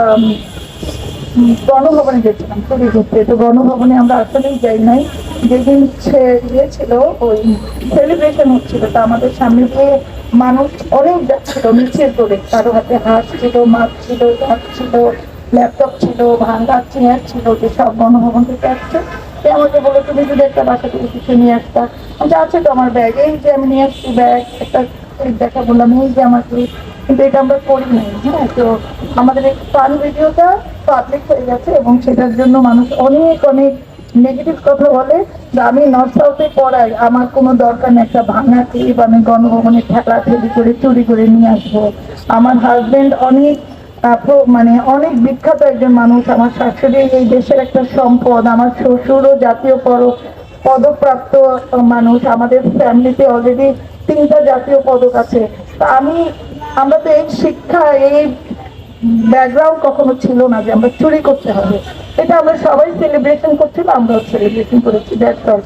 আম, গণভবনে গেছিলাম চুরি করতে। তো গণভবনে আমরা আসলেই যাই নাই। যেদিন ইয়ে ছিল, ওই সেলিব্রেশন হচ্ছিল, তা আমাদের সামনে দিয়ে মানুষ অনেক যাচ্ছিল মিছিল করে। কারো হাতে হাঁস ছিল, মাছ ছিল, ভাত ছিল, ল্যাপটপ ছিল, ভাঙ্গা চেয়ার ছিল, যে সব গণভবন থেকে আসছে। সে আমাকে বলে, তুমি যদি একটা বাসা থেকে কিছু নিয়ে আসতা। আমি আছে তো আমার ব্যাগ, এই যে আমি নিয়ে আসছি ব্যাগ, একটা দেখা বললাম, এই যে আমার ক্লিপ। কিন্তু এটা আমরা করি নাই। হ্যাঁ, তো আমাদের এই ফান ভিডিওটা পাবলিক হয়ে গেছে এবং সেটার জন্য মানুষ অনেক অনেক নেগেটিভ কথা বলে যে আমি নর্থ সাউথে পড়াই, আমার কোনো দরকার নেই একটা ভাঙা ক্লিপ আমি গণভবনে ঠেলাঠেলি করে চুরি করে নিয়ে আসবো। আমার হাজবেন্ড অনেক মানে অনেক বিখ্যাত একজন মানুষ, আমার শাশুড়ি এই দেশের একটা সম্পদ, আমার শ্বশুরও জাতীয় পদকপ্রাপ্ত মানুষ, আমাদের ফ্যামিলিতে অলরেডি 3টা জাতীয় পদক আছে। তা আমরা তো এই শিক্ষা, এই ব্যাকগ্রাউন্ড কখনো ছিল না যে আমরা চুরি করতে হবে। এটা আমরা সবাই সেলিব্রেশন করছিল, আমরাও সেলিব্রেশন করেছি। That's all.